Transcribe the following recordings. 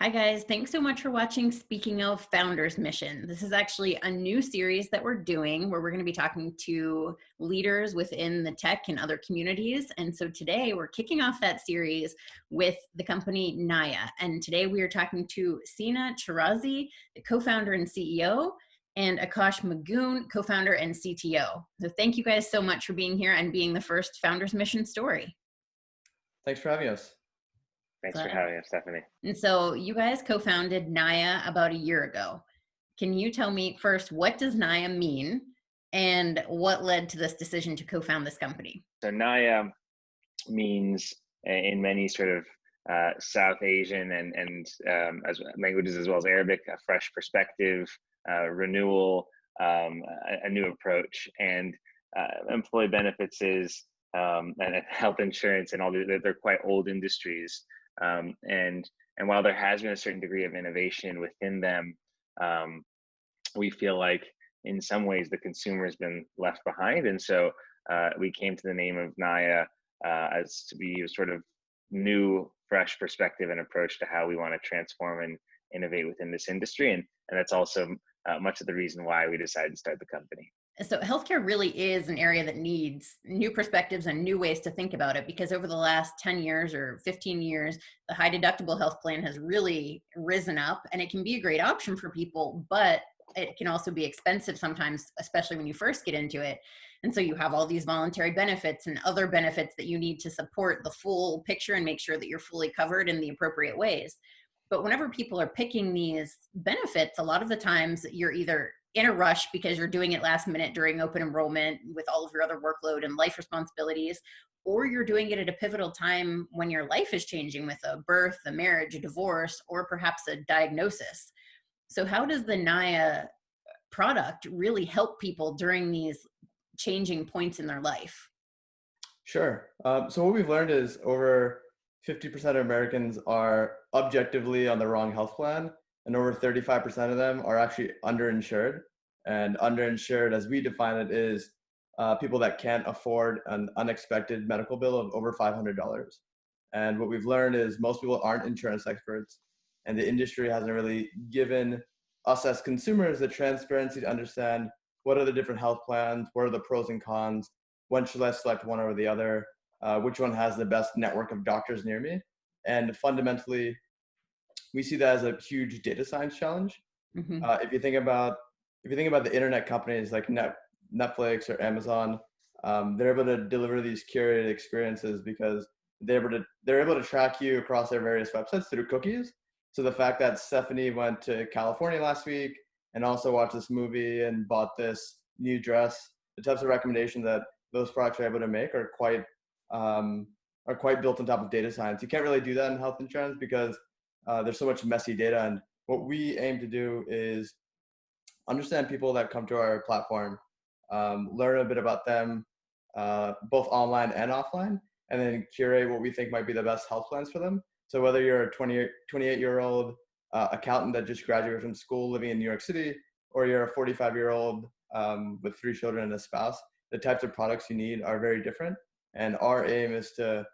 Hi, guys. Thanks so much for watching Speaking of Founders Mission. This is actually a new series that we're doing where we're going to be talking to leaders within the tech and other communities. And so today we're kicking off that series with the company Nayya. And today we are talking to Sina Chehrazi, the co-founder and CEO, and Akash Magoon, co-founder and CTO. So thank you guys so much for being here and being the first Founders Mission story. Thanks for having us. Thanks for having us, Stephanie. And so you guys co-founded Nayya about a year ago. Can you tell me first, what does Nayya mean and what led to this decision to co-found this company? So Nayya means in many sort of South Asian and as languages as well as Arabic, a fresh perspective, renewal, a new approach. And employee benefits is and health insurance and all they're quite old industries. And while there has been a certain degree of innovation within them, we feel like in some ways the consumer has been left behind. And so we came to the name of Nayya as to be a sort of new, fresh perspective and approach to how we want to transform and innovate within this industry. And that's also much of the reason why we decided to start the company. So healthcare really is an area that needs new perspectives and new ways to think about it, because over the last 10 years or 15 years, the high deductible health plan has really risen up, and it can be a great option for people, but it can also be expensive sometimes, especially when you first get into it. And so you have all these voluntary benefits and other benefits that you need to support the full picture and make sure that you're fully covered in the appropriate ways. But whenever people are picking these benefits, a lot of the times you're either in a rush because you're doing it last minute during open enrollment with all of your other workload and life responsibilities, or you're doing it at a pivotal time when your life is changing with a birth, a marriage, a divorce, or perhaps a diagnosis. So how does the Nayya product really help people during these changing points in their life? Sure. So what we've learned is over 50% of Americans are objectively on the wrong health plan, and over 35% of them are actually underinsured. And underinsured, as we define it, is people that can't afford an unexpected medical bill of over $500. And what we've learned is most people aren't insurance experts, and the industry hasn't really given us as consumers the transparency to understand what are the different health plans, what are the pros and cons, when should I select one over the other, which one has the best network of doctors near me. And fundamentally, we see that as a huge data science challenge. Mm-hmm. If you think about the internet companies like Netflix or Amazon, they're able to deliver these curated experiences because they're able to track you across their various websites through cookies. So the fact that Stephanie went to California last week and also watched this movie and bought this new dress, the types of recommendations that those products are able to make are quite built on top of data science. You can't really do that in health insurance because there's so much messy data. And what we aim to do is understand people that come to our platform, learn a bit about them, both online and offline, and then curate what we think might be the best health plans for them. So whether you're a 28-year-old accountant that just graduated from school living in New York City, or you're a 45-year-old with 3 children and a spouse, the types of products you need are very different. And our aim is to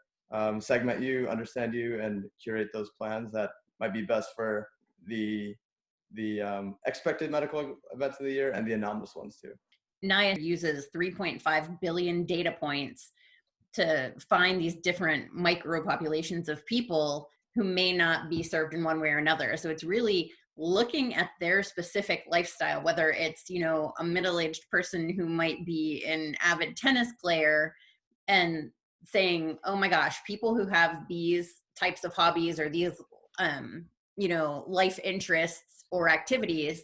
segment you, understand you, and curate those plans that might be best for the expected medical events of the year and the anomalous ones too. Nayya uses 3.5 billion data points to find these different micropopulations of people who may not be served in one way or another. So it's really looking at their specific lifestyle, whether it's, a middle-aged person who might be an avid tennis player and saying, oh my gosh, people who have these types of hobbies or these, life interests or activities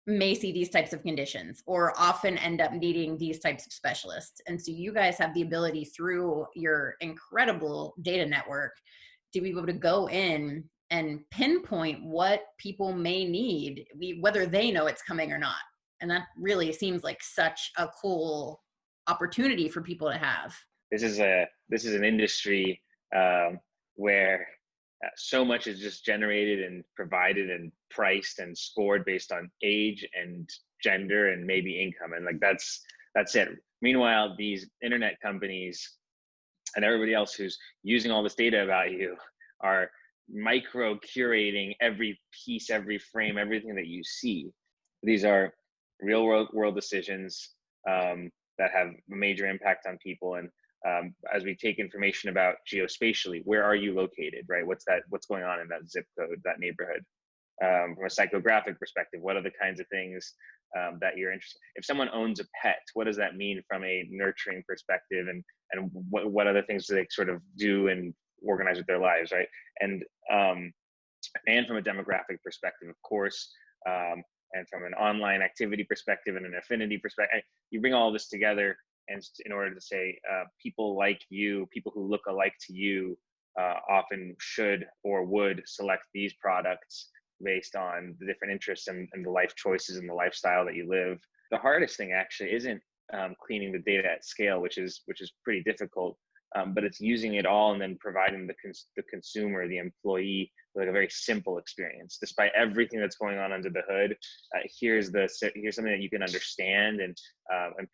may see these types of conditions or often end up needing these types of specialists. And so you guys have the ability through your incredible data network to be able to go in and pinpoint what people may need, whether they know it's coming or not. And that really seems like such a cool opportunity for people to have. This is an industry where so much is just generated and provided and priced and scored based on age and gender and maybe income, and like that's it. Meanwhile, these internet companies and everybody else who's using all this data about you are micro curating every piece, every frame, everything that you see. These are real world decisions that have a major impact on people. And as we take information about geospatially, where are you located, right? What's going on in that zip code, that neighborhood? From a psychographic perspective, what are the kinds of things that you're interested in? If someone owns a pet, what does that mean from a nurturing perspective, and what other things do they sort of do and organize with their lives, right? And from a demographic perspective, of course, and from an online activity perspective and an affinity perspective, you bring all this together, and in order to say people like you, people who look alike to you, often should or would select these products based on the different interests and the life choices and the lifestyle that you live. The hardest thing actually isn't cleaning the data at scale, which is pretty difficult, but it's using it all and then providing the consumer, the employee, like a very simple experience. Despite everything that's going on under the hood, here's something that you can understand and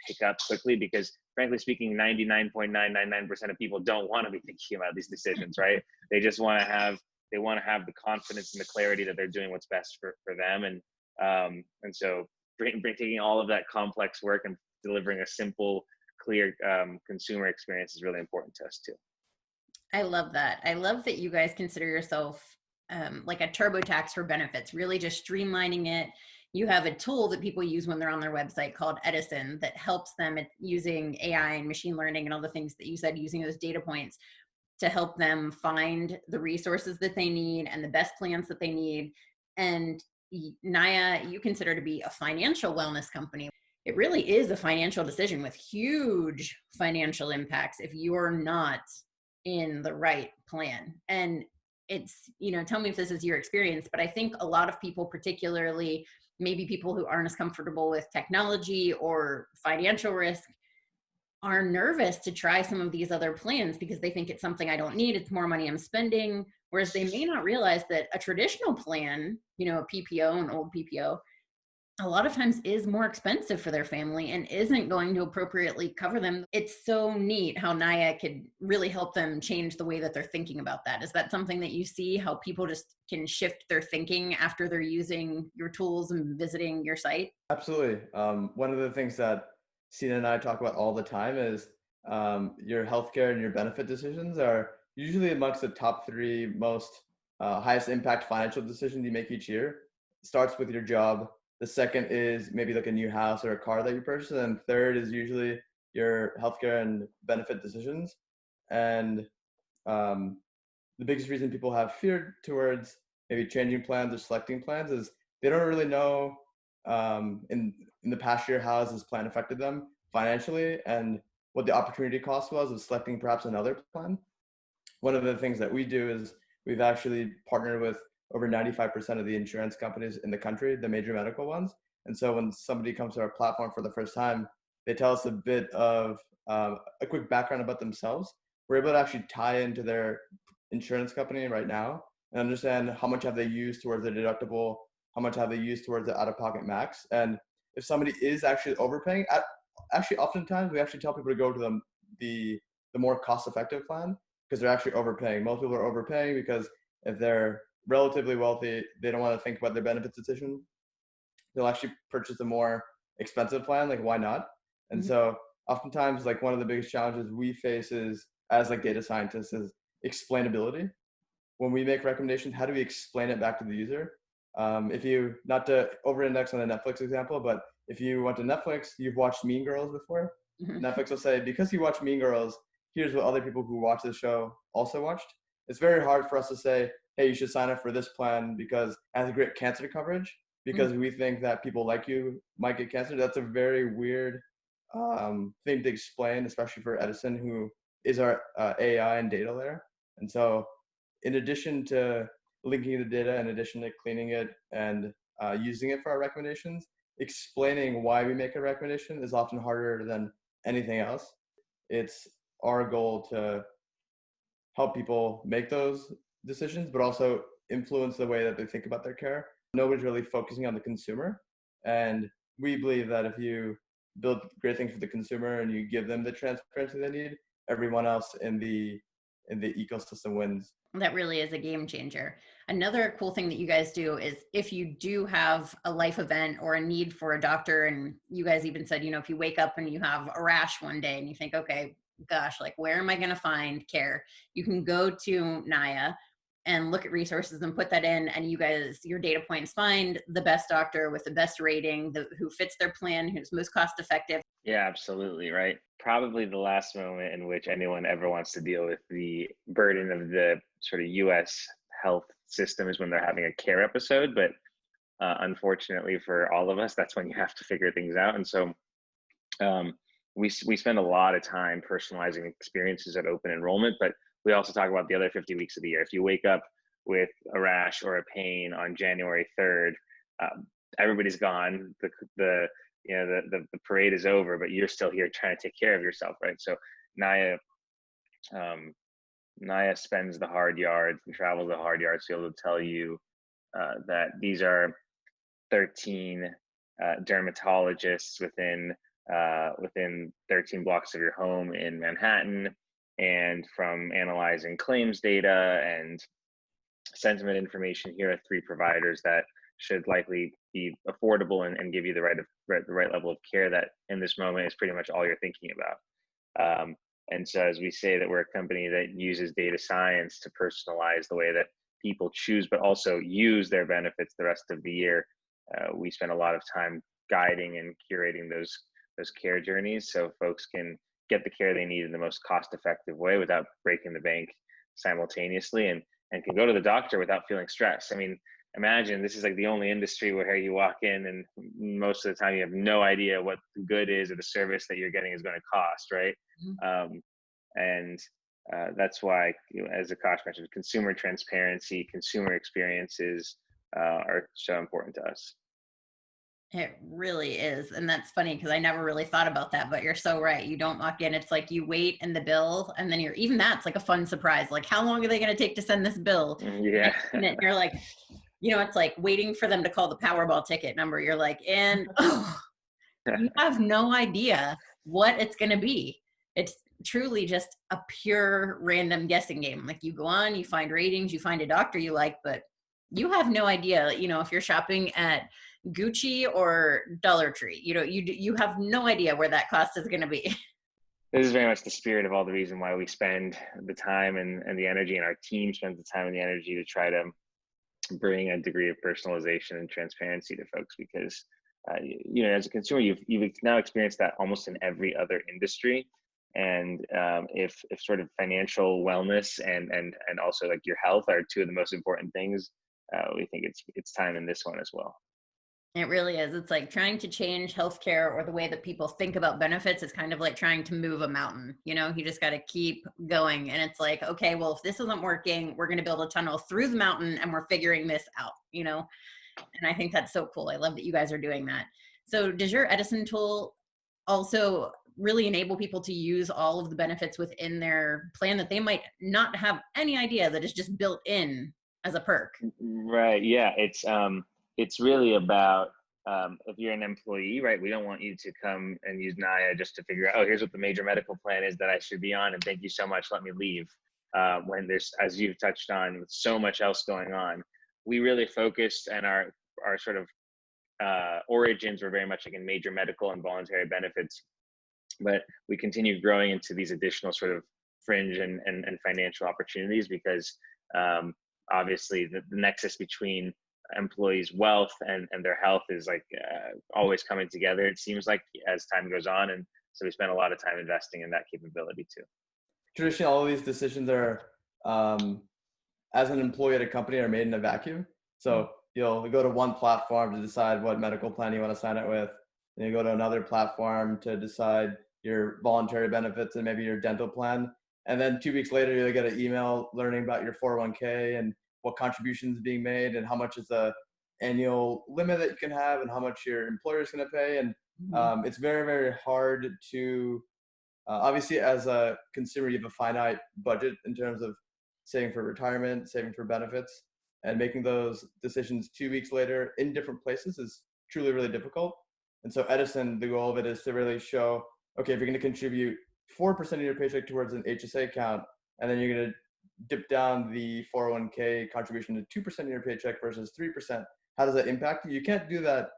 pick up quickly, because frankly speaking, 99.999% of people don't want to be thinking about these decisions, right? They just want to have the confidence and the clarity that they're doing what's best for them. And so taking all of that complex work and delivering a simple, clear consumer experience is really important to us too. I love that. I love that you guys consider yourself like a TurboTax for benefits, really just streamlining it. You have a tool that people use when they're on their website called Edison that helps them using AI and machine learning and all the things that you said, using those data points to help them find the resources that they need and the best plans that they need. And Nayya, you consider to be a financial wellness company. It really is a financial decision with huge financial impacts if you're not in the right plan. And it's, tell me if this is your experience, but I think a lot of people, particularly maybe people who aren't as comfortable with technology or financial risk, are nervous to try some of these other plans because they think it's something I don't need. It's more money I'm spending. Whereas they may not realize that a traditional plan, a PPO, an old PPO, a lot of times is more expensive for their family and isn't going to appropriately cover them. It's so neat how Nayya could really help them change the way that they're thinking about that. Is that something that you see, how people just can shift their thinking after they're using your tools and visiting your site? Absolutely. One of the things that Sina and I talk about all the time is your healthcare and your benefit decisions are usually amongst the top three most highest impact financial decisions you make each year. It starts with your job. The second is maybe like a new house or a car that you purchase. And third is usually your healthcare and benefit decisions. And the biggest reason people have fear towards maybe changing plans or selecting plans is they don't really know in the past year how has this plan affected them financially and what the opportunity cost was of selecting perhaps another plan. One of the things that we do is we've actually partnered with over 95% of the insurance companies in the country, the major medical ones. And so when somebody comes to our platform for the first time, they tell us a bit of a quick background about themselves. We're able to actually tie into their insurance company right now and understand how much have they used towards their deductible, how much have they used towards the out-of-pocket max. And if somebody is actually overpaying, actually oftentimes we actually tell people to go to the more cost-effective plan because they're actually overpaying. Most people are overpaying because if they're relatively wealthy, they don't want to think about their benefits decision. They'll actually purchase a more expensive plan. Like, why not? And so oftentimes, like, one of the biggest challenges we face is as like data scientists is explainability. When we make recommendations, how do we explain it back to the user? If you, not to over-index on the Netflix example, but if you went to Netflix, you've watched Mean Girls before. Netflix will say, because you watch Mean Girls, here's what other people who watch the show also watched. It's very hard for us to say, hey, you should sign up for this plan because it has a great cancer coverage because we think that people like you might get cancer. That's a very weird thing to explain, especially for Edison, who is our AI and data layer. And so in addition to linking the data, in addition to cleaning it and using it for our recommendations, explaining why we make a recommendation is often harder than anything else. It's our goal to help people make those decisions, but also influence the way that they think about their care. Nobody's really focusing on the consumer. And we believe that if you build great things for the consumer and you give them the transparency they need, everyone else in the the ecosystem wins. That really is a game changer. Another cool thing that you guys do is if you do have a life event or a need for a doctor, and you guys even said, if you wake up and you have a rash one day and you think, okay, gosh, like where am I going to find care? You can go to Nayya and look at resources and put that in, and you guys, your data points find the best doctor with the best rating, who fits their plan, who's most cost effective. Yeah, absolutely. Right. Probably the last moment in which anyone ever wants to deal with the burden of the sort of US health system is when they're having a care episode. But unfortunately for all of us, that's when you have to figure things out. And so we spend a lot of time personalizing experiences at open enrollment, but we also talk about the other 50 weeks of the year. If you wake up with a rash or a pain on January 3rd, everybody's gone. The parade is over, but you're still here trying to take care of yourself, right? So Nayya spends the hard yards and travels the hard yards to be able to tell you that these are 13 dermatologists within 13 blocks of your home in Manhattan, and from analyzing claims data and sentiment information, here are 3 providers that should likely be affordable and give you the right level of care that in this moment is pretty much all you're thinking about. And so as we say that we're a company that uses data science to personalize the way that people choose, but also use their benefits the rest of the year, we spend a lot of time guiding and curating those care journeys so folks can get the care they need in the most cost-effective way without breaking the bank simultaneously, and can go to the doctor without feeling stressed. I mean, imagine this is like the only industry where you walk in and most of the time you have no idea what the good is or the service that you're getting is going to cost, right? Mm-hmm. That's why, as Akash mentioned, consumer transparency, consumer experiences are so important to us. It really is. And that's funny because I never really thought about that, but you're so right. You don't walk in, it's like you wait in the bill, and then even that's like a fun surprise. Like, how long are they going to take to send this bill? Yeah. And you're like, it's like waiting for them to call the Powerball ticket number. You're like, and you have no idea what it's going to be. It's truly just a pure random guessing game. Like, you go on, you find ratings, you find a doctor you like, but you have no idea, if you're shopping at Gucci or Dollar Tree, you have no idea where that cost is going to be. This is very much the spirit of all the reason why we spend the time and the energy, and our team spends the time and the energy to try to bring a degree of personalization and transparency to folks, because as a consumer, you've now experienced that almost in every other industry. And if sort of financial wellness and also like your health are 2 of the most important things, we think it's time in this one as well. It really is. It's like trying to change healthcare or the way that people think about benefits. It's kind of like trying to move a mountain. You just got to keep going. And it's like, okay, well, if this isn't working, we're going to build a tunnel through the mountain and we're figuring this out, And I think that's so cool. I love that you guys are doing that. So does your Edison tool also really enable people to use all of the benefits within their plan that they might not have any idea that is just built in as a perk? Right. Yeah. It's really about, if you're an employee, right, we don't want you to come and use Nayya just to figure out, oh, here's what the major medical plan is that I should be on, and thank you so much, let me leave. When there's, as you've touched on, with so much else going on, we really focused, and our sort of origins were very much like in major medical and voluntary benefits, but we continued growing into these additional sort of fringe and financial opportunities, because obviously the nexus between employees' wealth and their health is like always coming together, it seems like, as time goes on. And so we spend a lot of time investing in that capability too. Traditionally, all of these decisions are, as an employee at a company, are made in a vacuum. So you'll go to one platform to decide what medical plan you want to sign up with, and you go to another platform to decide your voluntary benefits and maybe your dental plan. And then 2 weeks later, you'll get an email learning about your 401k and what contributions being made and how much is the annual limit that you can have and how much your employer is going to pay. And it's very, very hard to, obviously as a consumer, you have a finite budget in terms of saving for retirement, saving for benefits, and making those decisions 2 weeks later in different places is truly, really difficult. And so Edison, the goal of it is to really show, okay, if you're going to contribute 4% of your paycheck towards an HSA account, and then you're going to dip down the 401k contribution to 2% of your paycheck versus 3%. How does that impact you? You can't do that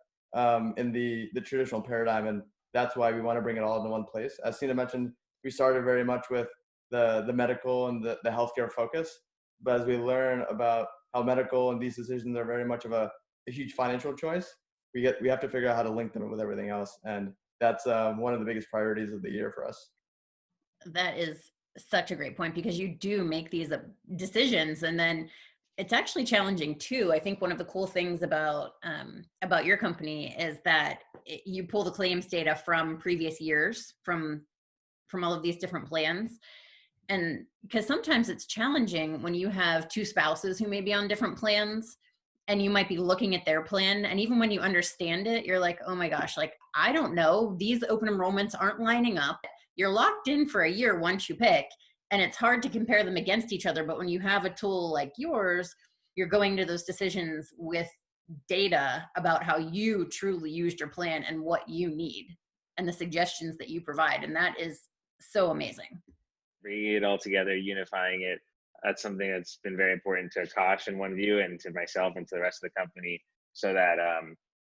in the traditional paradigm, and that's why we want to bring it all into one place. As Sina mentioned, we started very much with the medical and the healthcare focus, but as we learn about how medical and these decisions are very much of a huge financial choice, we have to figure out how to link them with everything else, and that's one of the biggest priorities of the year for us. That is such a great point, because you do make these decisions, and then it's actually challenging too. I think one of the cool things about your company is that you pull the claims data from previous years from all of these different plans. And because sometimes it's challenging when you have two spouses who may be on different plans, and you might be looking at their plan, and even when you understand it, you're like, oh my gosh, like, I don't know, these open enrollments aren't lining up. You're locked in for a year once you pick, and it's hard to compare them against each other. But when you have a tool like yours, you're going to those decisions with data about how you truly used your plan and what you need and the suggestions that you provide. And that is so amazing. Bringing it all together, unifying it. That's something that's been very important to Akash and one of you, and to myself and to the rest of the company, so that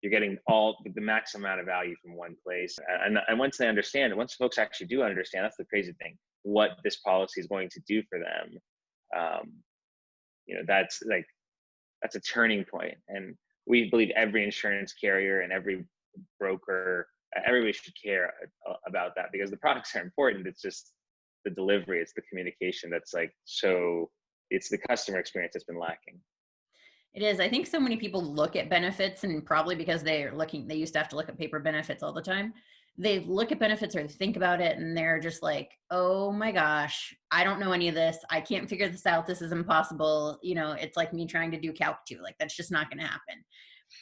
you're getting all the max amount of value from one place. And once they understand it, once folks actually do understand, that's the crazy thing, what this policy is going to do for them. That's a turning point. And we believe every insurance carrier and every broker, everybody should care about that, because the products are important. It's just the delivery, it's the communication that's it's the customer experience that's been lacking. It is. I think so many people look at benefits, and probably because they used to have to look at paper benefits all the time. They look at benefits or think about it, and they're just like, oh my gosh, I don't know any of this. I can't figure this out. This is impossible. It's like me trying to do Calc 2. Like, that's just not going to happen.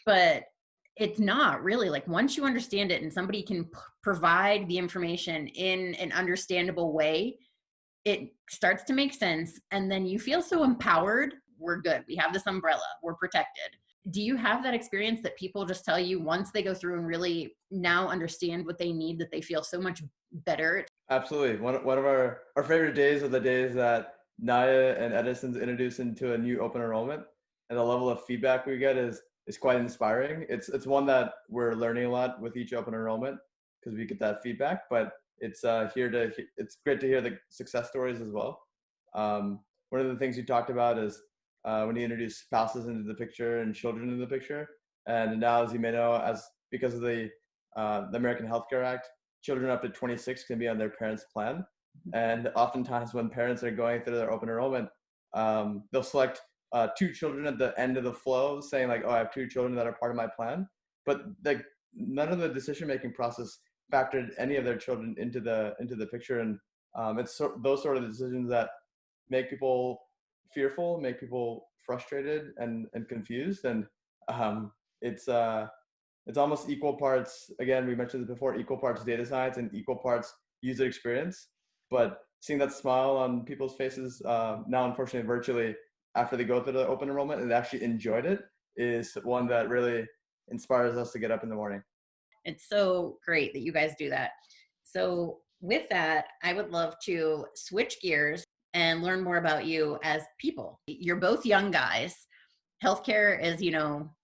But it's not really. Like, once you understand it and somebody can provide the information in an understandable way, it starts to make sense. And then you feel so empowered. We're good. We have this umbrella. We're protected. Do you have that experience that people just tell you once they go through and really now understand what they need, that they feel so much better? Absolutely. One of our favorite days are the days that Nayya and Edison's introduced into a new open enrollment, and the level of feedback we get is quite inspiring. It's one that we're learning a lot with each open enrollment, because we get that feedback, but it's great to hear the success stories as well. One of the things you talked about is when you introduce spouses into the picture and children into the picture. And now, as you may know, because of the American Healthcare Act, children up to 26 can be on their parents' plan. And oftentimes when parents are going through their open enrollment, they'll select 2 children at the end of the flow, saying like, oh, I have 2 children that are part of my plan. But none of the decision-making process factored any of their children into the picture. And it's those sort of decisions that make people fearful, make people frustrated and confused. And it's almost equal parts, again, we mentioned this before, equal parts data science and equal parts user experience. But seeing that smile on people's faces now, unfortunately, virtually, after they go through the open enrollment and they actually enjoyed it, is one that really inspires us to get up in the morning. It's so great that you guys do that. So with that, I would love to switch gears and learn more about you as people. You're both young guys. Healthcare is,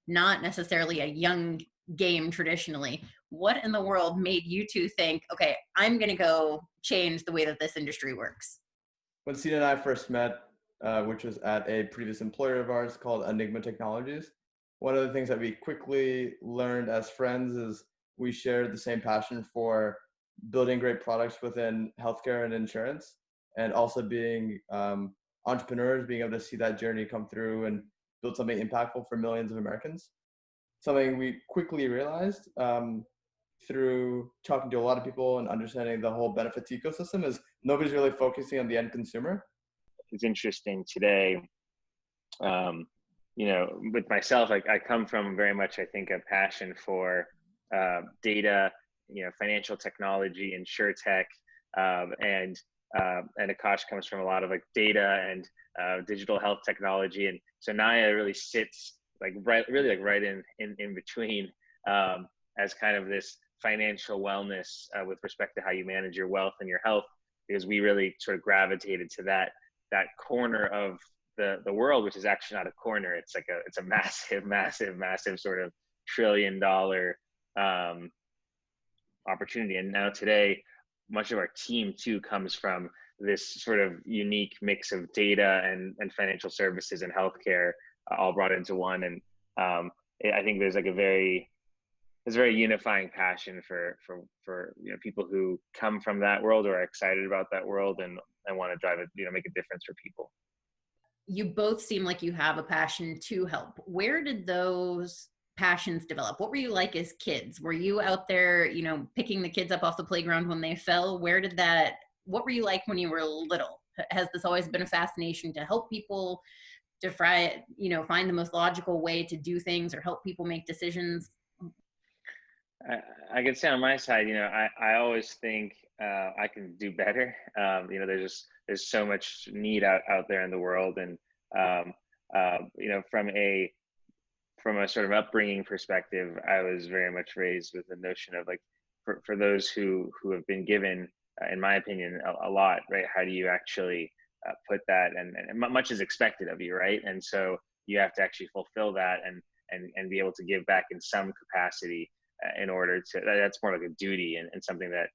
not necessarily a young game traditionally. What in the world made you two think, okay, I'm going to go change the way that this industry works? When Sina and I first met, which was at a previous employer of ours called Enigma Technologies, one of the things that we quickly learned as friends is we shared the same passion for building great products within healthcare and insurance, and also being entrepreneurs, being able to see that journey come through and build something impactful for millions of Americans. Something we quickly realized through talking to a lot of people and understanding the whole benefits ecosystem is nobody's really focusing on the end consumer. It's interesting today, with myself, I come from very much, I think, a passion for data, financial technology, insurtech, and Akash comes from a lot of data and digital health technology, and so Nayya really sits right in between as kind of this financial wellness with respect to how you manage your wealth and your health, because we really sort of gravitated to that that corner of the world, which is actually not a corner. It's like it's a massive sort of $1 trillion opportunity. And now today, much of our team too comes from this sort of unique mix of data and financial services and healthcare, all brought into one. And I think there's like a very unifying passion for people who come from that world or are excited about that world and want to drive it, make a difference for people. You both seem like you have a passion to help. Where did those passions develop? What were you like as kids? Were you out there, picking the kids up off the playground when they fell? What were you like when you were little? Has this always been a fascination to help people, to find the most logical way to do things or help people make decisions? I can say on my side, I always think I can do better. There's so much need out there in the world, and from a sort of upbringing perspective, I was very much raised with the notion of like, for those who have been given, in my opinion, a lot, right? How do you actually put that, and much is expected of you, right? And so you have to actually fulfill that and be able to give back in some capacity in order to, that's more like a duty and something that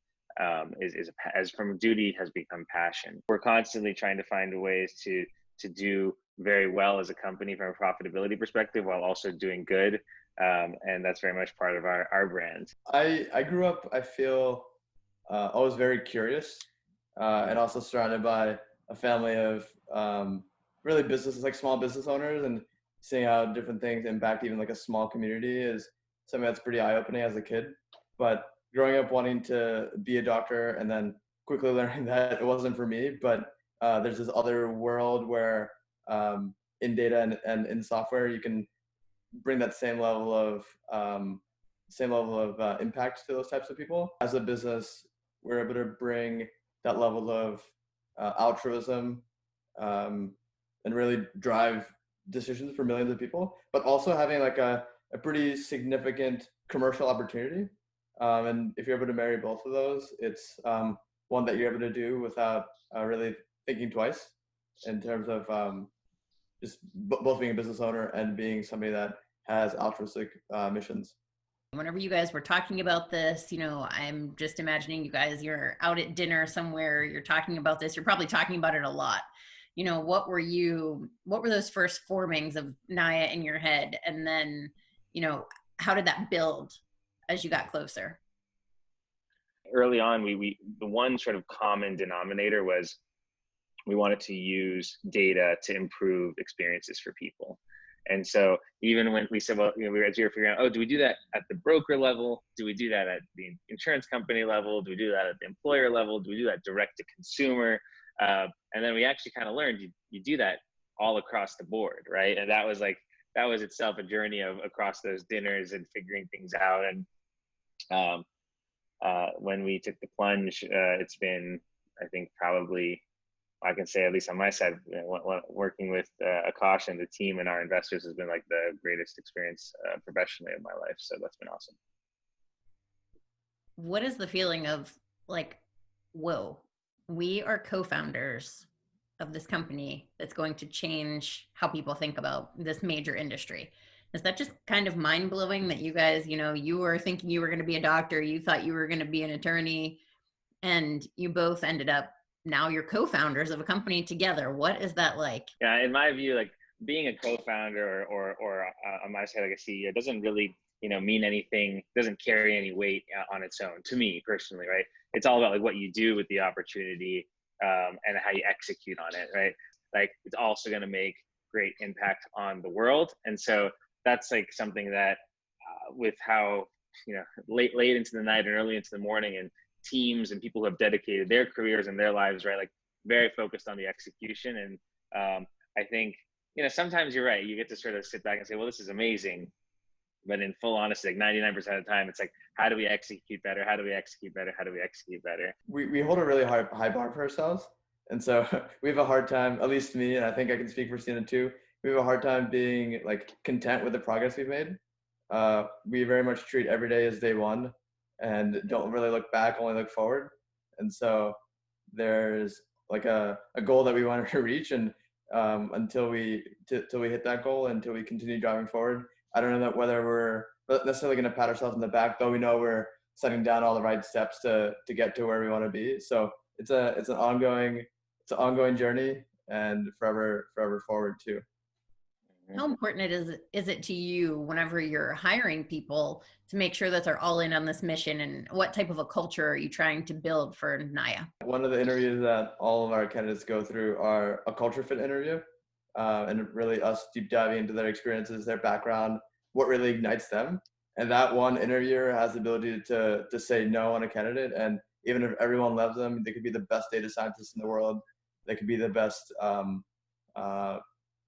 as from duty has become passion. We're constantly trying to find ways to do very well as a company from a profitability perspective while also doing good. And that's very much part of our brand. I grew up, I feel, always very curious, and also surrounded by a family of really businesses, like small business owners, and seeing how different things impact even like a small community is something that's pretty eye-opening as a kid. But growing up wanting to be a doctor and then quickly learning that it wasn't for me, but there's this other world where in data and in software, you can bring that same level of impact to those types of people. As a business, we're able to bring that level of altruism and really drive decisions for millions of people, but also having like a pretty significant commercial opportunity. And if you're able to marry both of those, it's one that you're able to do without really thinking twice in terms of just both being a business owner and being somebody that has altruistic missions. Whenever you guys were talking about this, I'm just imagining you guys, you're out at dinner somewhere, you're talking about this, you're probably talking about it a lot. What were those first formings of Nayya in your head? And then, how did that build as you got closer? Early on, we the one sort of common denominator was we wanted to use data to improve experiences for people. And so even when we said, well, we were figuring out, oh, do we do that at the broker level? Do we do that at the insurance company level? Do we do that at the employer level? Do we do that direct to consumer? And then we actually kind of learned you do that all across the board, right? And that was itself a journey of across those dinners and figuring things out. And when we took the plunge, it's been, I think, probably, I can say at least on my side, working with Akash and the team and our investors has been like the greatest experience professionally of my life. So that's been awesome. What is the feeling of like, whoa, we are co-founders of this company that's going to change how people think about this major industry? Is that just kind of mind-blowing that you guys, you were thinking you were going to be a doctor, you thought you were going to be an attorney, and you both ended up, now you're co-founders of a company together. What is that like? Yeah, in my view, like being a co-founder or on my side, like a CEO, doesn't really, mean anything, doesn't carry any weight on its own, to me personally, right? It's all about like what you do with the opportunity and how you execute on it, right? Like it's also going to make great impact on the world. And so that's like something that with how, late into the night and early into the morning, and teams and people who have dedicated their careers and their lives, right? Like very focused on the execution. And I think, sometimes you're right. You get to sort of sit back and say, well, this is amazing. But in full honesty, like 99% of the time, it's like, how do we execute better? How do we execute better? How do we execute better? We hold a really high bar for ourselves. And so we have a hard time, at least me, and I think I can speak for Sina too, we have a hard time being like content with the progress we've made. We very much treat every day as day one and don't really look back, only look forward. And so there's like a goal that we wanted to reach, and until we hit that goal, until we continue driving forward. I don't know that whether we're necessarily going to pat ourselves in the back, though we know we're setting down all the right steps to get to where we want to be. So it's an ongoing journey, and forever forward too. How important is it to you whenever you're hiring people to make sure that they're all in on this mission, and what type of a culture are you trying to build for Nayya? One of the interviews that all of our candidates go through are a culture fit interview, and really us deep diving into their experiences, their background, what really ignites them. And that one interviewer has the ability to say no on a candidate. And even if everyone loves them, they could be the best data scientist in the world. They could be the best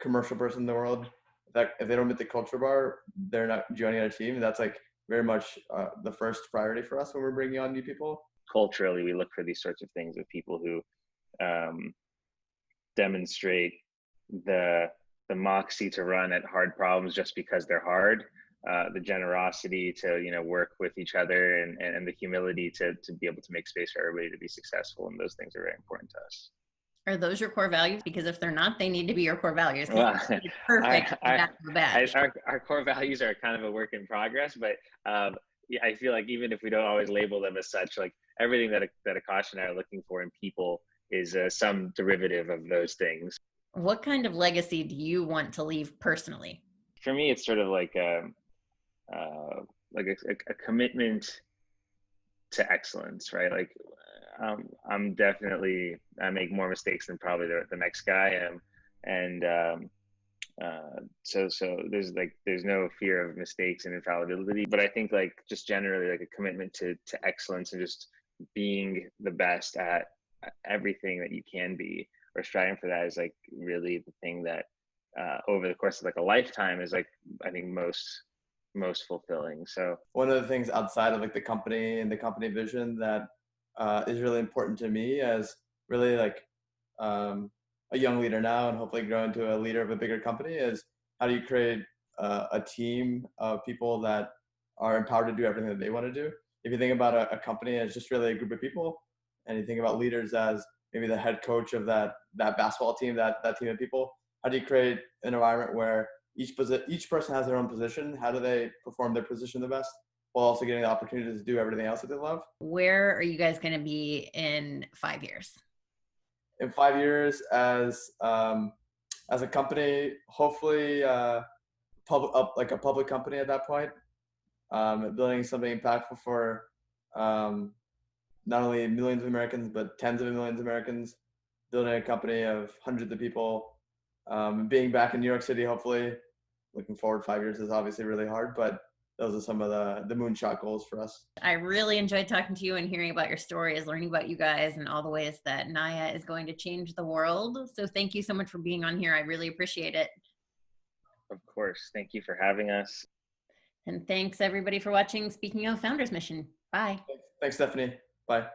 commercial person in the world. If they don't meet the culture bar, they're not joining our team. That's like very much the first priority for us when we're bringing on new people. Culturally, we look for these sorts of things with people who demonstrate the moxie to run at hard problems just because they're hard, the generosity to work with each other, and the humility to be able to make space for everybody to be successful. And those things are very important to us. Are those your core values? Because if they're not, they need to be your core values. Well, perfect. Our core values are kind of a work in progress, but I feel like even if we don't always label them as such, like everything that Akash and I are looking for in people is some derivative of those things. What kind of legacy do you want to leave personally? For me, it's sort of like a commitment to excellence, right? Like I'm definitely, I make more mistakes than probably the next guy, and so there's no fear of mistakes and infallibility, but I think like just generally like a commitment to excellence and just being the best at everything that you can be, or striving for that, is like really the thing that over the course of like a lifetime is like I think most fulfilling. So one of the things outside of like the company and the company vision that is really important to me as really like a young leader now, and hopefully grow into a leader of a bigger company, is how do you create a team of people that are empowered to do everything that they want to do. If you think about a company as just really a group of people, and you think about leaders as maybe the head coach of that basketball team, that team of people, how do you create an environment where each person has their own position? How do they perform their position the best, while also getting the opportunity to do everything else that they love? Where are you guys going to be in 5 years? In 5 years, as a company, hopefully like a public company at that point, building something impactful for not only millions of Americans, but tens of millions of Americans, building a company of hundreds of people, being back in New York City, hopefully. Looking forward 5 years is obviously really hard, but those are some of the moonshot goals for us. I really enjoyed talking to you and hearing about your stories, learning about you guys and all the ways that Nayya is going to change the world. So thank you so much for being on here. I really appreciate it. Of course. Thank you for having us. And thanks everybody for watching Speaking of Founders Mission. Bye. Thanks, Stephanie. Bye.